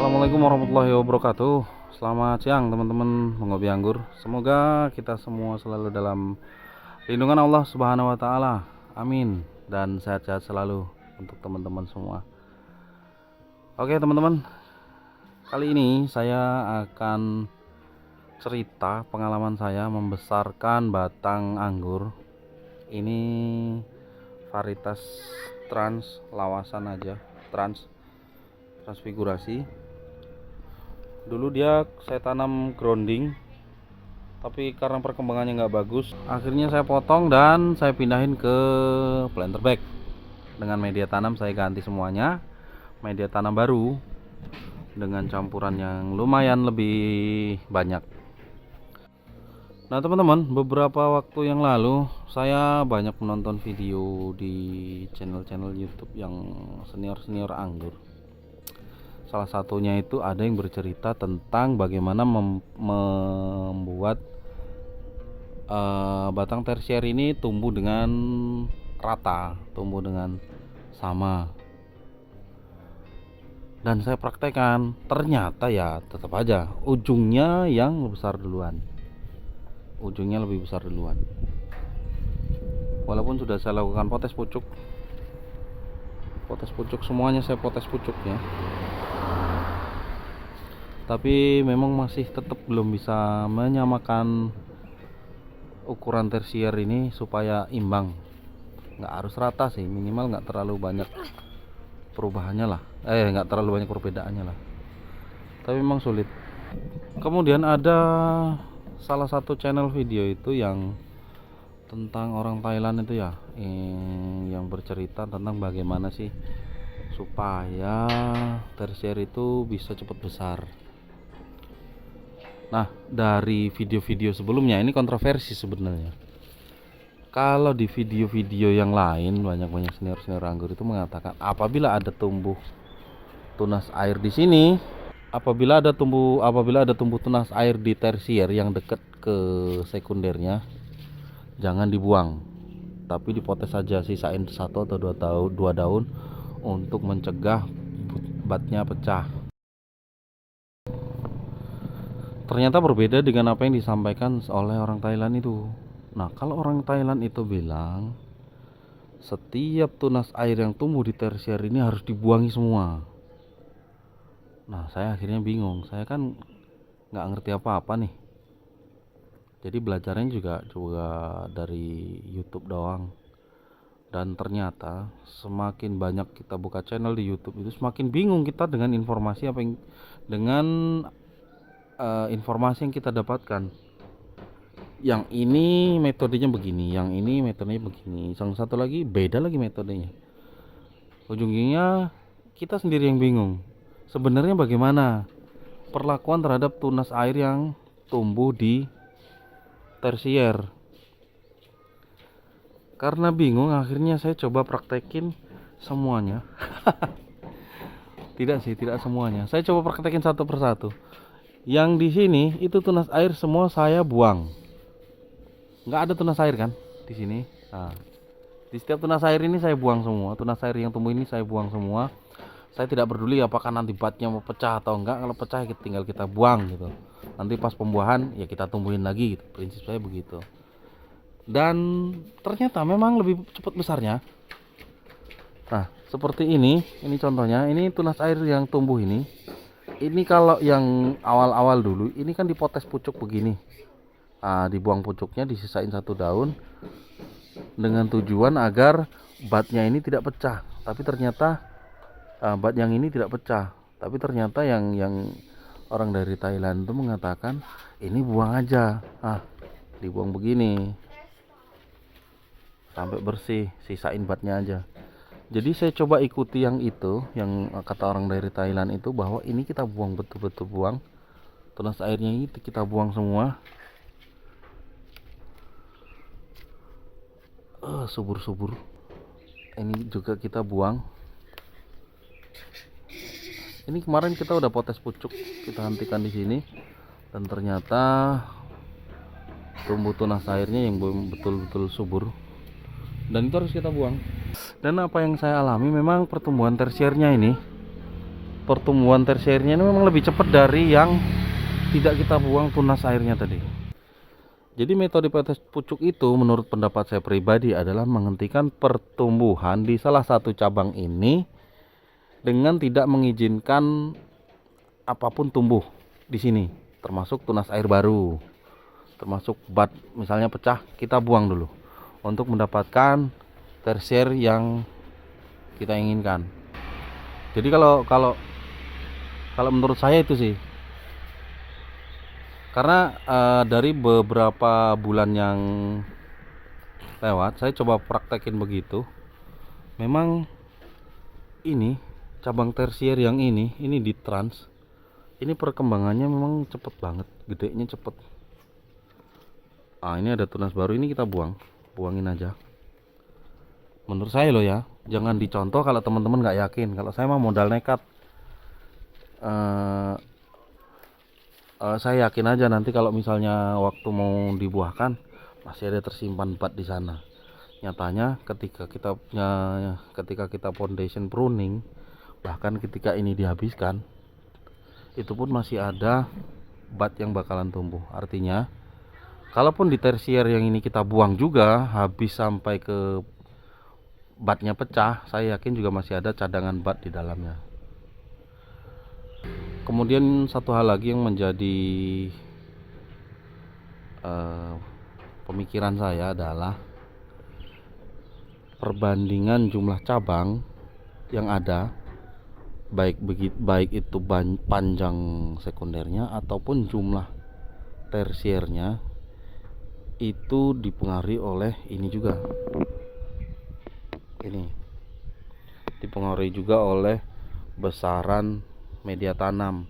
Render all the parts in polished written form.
Assalamualaikum warahmatullahi wabarakatuh. Selamat siang teman-teman penghobi anggur. Semoga kita semua selalu dalam lindungan Allah Subhanahu wa taala. Amin. Dan sehat-sehat selalu untuk teman-teman semua. Oke, teman-teman. Kali ini saya akan cerita pengalaman saya membesarkan batang anggur. Ini varietas trans lawasan aja, transfigurasi. Dulu dia saya tanam grounding, tapi karena perkembangannya nggak bagus, akhirnya saya potong dan saya pindahin ke planter bag. Dengan media tanam saya ganti semuanya, media tanam baru dengan campuran yang lumayan lebih banyak. Nah teman-teman, beberapa waktu yang lalu saya banyak menonton video di channel-channel YouTube yang senior-senior anggur. Salah satunya itu ada yang bercerita tentang bagaimana membuat batang tersier ini tumbuh dengan rata, tumbuh dengan sama. Dan saya praktekkan, ternyata ya tetap aja ujungnya yang besar duluan. Ujungnya lebih besar duluan. Walaupun sudah saya lakukan potes pucuk semuanya saya potes pucuk ya. Tapi memang masih tetap belum bisa menyamakan ukuran tersier ini supaya imbang. Nggak harus rata sih, minimal nggak terlalu banyak perubahannya lah, nggak terlalu banyak perbedaannya lah, tapi memang sulit. Kemudian ada salah satu channel video itu yang tentang orang Thailand itu ya, yang bercerita tentang bagaimana sih supaya tersier itu bisa cepat besar. Nah, dari video-video sebelumnya ini kontroversi sebenarnya. Kalau di video-video yang lain banyak senior-senior anggur itu mengatakan apabila ada tumbuh tunas air di sini, apabila ada tumbuh tunas air di tersier yang dekat ke sekundernya, jangan dibuang, tapi dipotes saja, sisain 1 atau 2 daun untuk mencegah batnya pecah. Ternyata berbeda dengan apa yang disampaikan oleh orang Thailand itu. Nah, kalau orang Thailand itu bilang setiap tunas air yang tumbuh di tersier ini harus dibuangi semua. Nah, saya akhirnya bingung. Saya kan nggak ngerti apa-apa nih. Jadi belajarnya juga dari YouTube doang. Dan ternyata semakin banyak kita buka channel di YouTube itu semakin bingung kita dengan informasi informasi yang kita dapatkan. Yang ini metodenya begini, yang ini metodenya begini, yang satu lagi beda lagi metodenya. Ujungnya kita sendiri yang bingung. Sebenarnya bagaimana perlakuan terhadap tunas air yang tumbuh di tersier? Karena bingung, akhirnya saya coba praktekin semuanya. Tidak semuanya. Saya coba praktekin satu persatu. Yang di sini itu tunas air semua saya buang. Nggak ada tunas air kan di sini. Nah, di setiap tunas air ini saya buang semua. Tunas air yang tumbuh ini saya buang semua. Saya tidak peduli apakah nanti batnya mau pecah atau enggak. Kalau pecah tinggal kita buang gitu. Nanti pas pembuahan ya kita tumbuhin lagi gitu. Prinsip saya begitu. Dan ternyata memang lebih cepat besarnya. Nah, seperti ini contohnya. Ini tunas air yang tumbuh ini. Ini kalau yang awal-awal dulu, ini kan dipotes pucuk begini. Nah, dibuang pucuknya, disisain 1 daun dengan tujuan agar batnya ini tidak pecah. Tapi ternyata bat yang ini tidak pecah. Tapi ternyata yang orang dari Thailand itu mengatakan ini buang aja. Dibuang begini sampai bersih, sisain batnya aja. Jadi saya coba ikuti yang itu, yang kata orang dari Thailand itu, bahwa ini kita buang, betul-betul buang. Tunas airnya itu kita buang semua. Subur-subur. Ini juga kita buang. Ini kemarin kita udah potes pucuk, kita hentikan di sini. Dan ternyata tumbuh tunas airnya yang betul-betul subur. Dan itu harus kita buang. Dan apa yang saya alami memang pertumbuhan tersiernya ini pertumbuhan tersiernya ini memang lebih cepat dari yang tidak kita buang tunas airnya tadi. Jadi metode pepes pucuk itu menurut pendapat saya pribadi adalah menghentikan pertumbuhan di salah satu cabang ini dengan tidak mengizinkan apapun tumbuh di sini, termasuk tunas air baru, termasuk bat misalnya pecah, kita buang dulu untuk mendapatkan tersier yang kita inginkan. Jadi kalau menurut saya itu sih, karena dari beberapa bulan yang lewat saya coba praktekin begitu, memang ini cabang tersier yang ini di trans ini perkembangannya memang cepet banget, gedenya cepet. Ini ada tunas baru, ini kita buangin aja. Menurut saya loh ya, jangan dicontoh kalau teman-teman nggak yakin. Kalau saya mah modal nekat. Saya yakin aja nanti kalau misalnya waktu mau dibuahkan masih ada tersimpan bat di sana. Nyatanya ketika kita foundation pruning, bahkan ketika ini dihabiskan, itu pun masih ada bat yang bakalan tumbuh. Artinya kalaupun di tersier yang ini kita buang juga habis sampai ke batnya pecah, saya yakin juga masih ada cadangan bat di dalamnya. Kemudian satu hal lagi yang menjadi pemikiran saya adalah perbandingan jumlah cabang yang ada, baik itu panjang sekundernya ataupun jumlah tersiernya, itu dipengaruhi oleh ini juga. Ini dipengaruhi juga oleh besaran media tanam.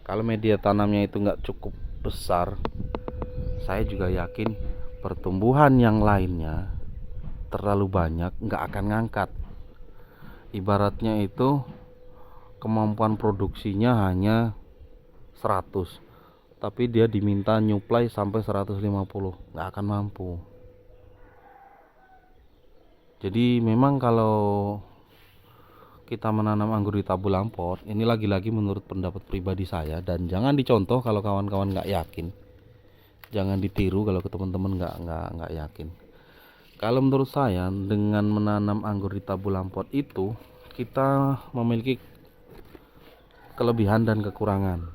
Kalau media tanamnya itu nggak cukup besar, saya juga yakin pertumbuhan yang lainnya terlalu banyak nggak akan ngangkat. Ibaratnya itu kemampuan produksinya hanya 100, tapi dia diminta nyuplai sampai 150, nggak akan mampu. Jadi memang kalau kita menanam anggur di tabung pot, ini lagi-lagi menurut pendapat pribadi saya, dan jangan dicontoh kalau kawan-kawan nggak yakin, jangan ditiru kalau ke teman-teman nggak yakin. Kalau menurut saya dengan menanam anggur di tabung pot itu kita memiliki kelebihan dan kekurangan.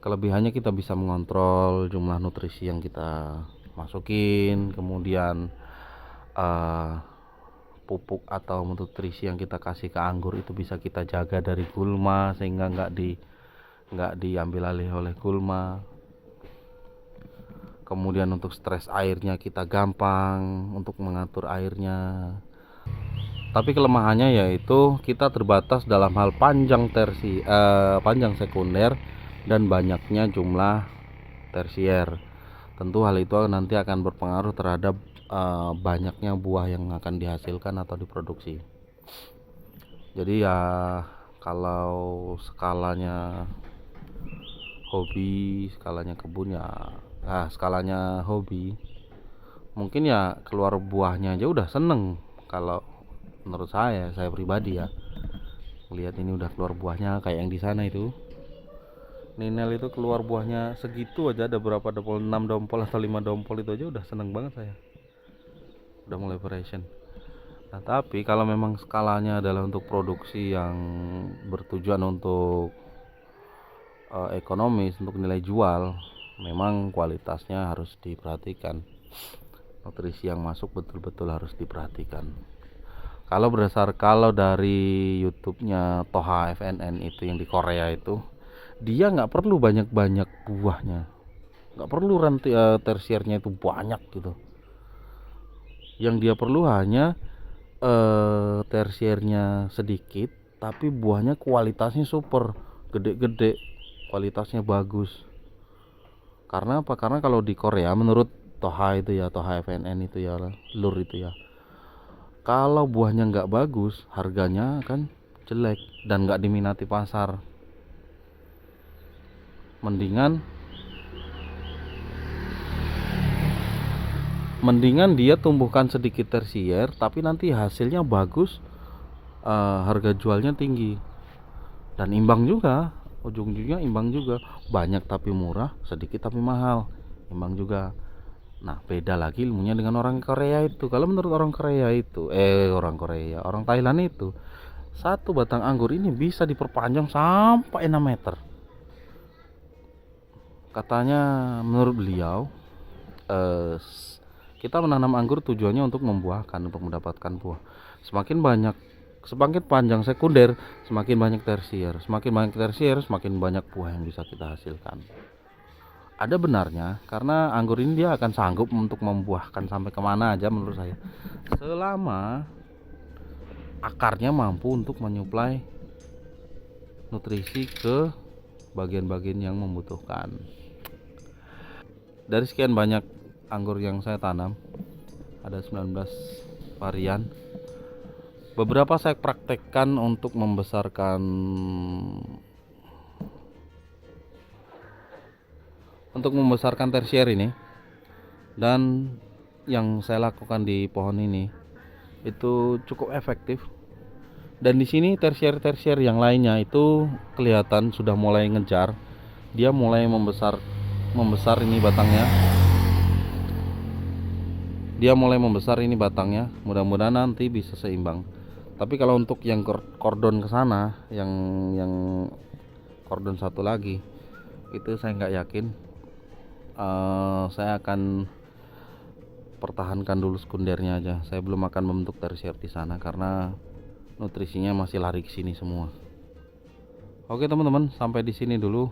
Kelebihannya kita bisa mengontrol jumlah nutrisi yang kita masukin, kemudian pupuk atau nutrisi yang kita kasih ke anggur itu bisa kita jaga dari gulma sehingga nggak diambil alih oleh gulma. Kemudian untuk stres airnya kita gampang untuk mengatur airnya. Tapi kelemahannya yaitu kita terbatas dalam hal panjang sekunder dan banyaknya jumlah tersier. Tentu hal itu nanti akan berpengaruh terhadap banyaknya buah yang akan dihasilkan atau diproduksi. Jadi ya kalau skalanya hobi, skalanya kebun ya, skalanya hobi, mungkin ya keluar buahnya aja udah seneng. Kalau menurut saya pribadi ya, lihat ini udah keluar buahnya kayak yang di sana itu. Ninel itu keluar buahnya segitu aja, ada berapa dompol, 6 dompol atau 5 dompol itu aja udah seneng banget saya. Udah mulai passion. Nah, tapi kalau memang skalanya adalah untuk produksi yang bertujuan untuk ekonomis, untuk nilai jual, memang kualitasnya harus diperhatikan. Nutrisi yang masuk betul-betul harus diperhatikan. Kalau dari YouTube-nya Toha FNN itu yang di Korea itu, dia nggak perlu banyak-banyak buahnya, nggak perlu tersiernya itu banyak gitu. Yang dia perlu hanya tersiernya sedikit, tapi buahnya kualitasnya super, gede-gede, kualitasnya bagus. Karena apa? Karena kalau di Korea menurut Toha itu ya, Toha FNN itu ya, Lur itu ya, kalau buahnya nggak bagus, harganya akan jelek dan nggak diminati pasar. Mendingan dia tumbuhkan sedikit tersier, tapi nanti hasilnya bagus, harga jualnya tinggi. dan imbang juga, ujung-ujungnya imbang juga, banyak tapi murah, sedikit tapi mahal, imbang juga. Nah, beda lagi ilmunya dengan orang Korea itu. Kalau menurut orang Korea itu, orang Thailand itu, satu batang anggur ini bisa diperpanjang sampai 6 meter. Katanya menurut beliau, eh, kita menanam anggur tujuannya untuk membuahkan, untuk mendapatkan buah. Semakin panjang sekunder, semakin banyak tersier. Semakin banyak tersier, semakin banyak buah yang bisa kita hasilkan. Ada benarnya, karena anggur ini dia akan sanggup untuk membuahkan sampai kemana aja menurut saya, selama akarnya mampu untuk menyuplai nutrisi ke bagian-bagian yang membutuhkan. Dari sekian banyak anggur yang saya tanam, ada 19 varian. Beberapa saya praktekkan untuk membesarkan tersier ini, dan yang saya lakukan di pohon ini itu cukup efektif. Dan di sini tersier yang lainnya itu kelihatan sudah mulai ngejar, dia mulai membesar ini batangnya. Mudah-mudahan nanti bisa seimbang. Tapi kalau untuk yang kordon ke sana, yang kordon satu lagi, itu saya nggak yakin. Saya akan pertahankan dulu sekundernya aja. Saya belum akan membentuk tersier di sana karena nutrisinya masih lari ke sini semua. Oke teman-teman, sampai di sini dulu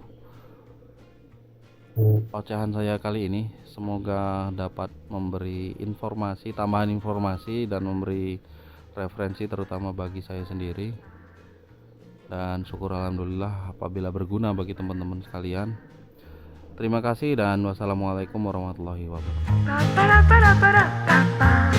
ocehan saya kali ini. Semoga dapat memberi tambahan informasi dan memberi referensi terutama bagi saya sendiri. Dan syukur alhamdulillah apabila berguna bagi teman-teman sekalian. Terima kasih dan wassalamualaikum warahmatullahi wabarakatuh.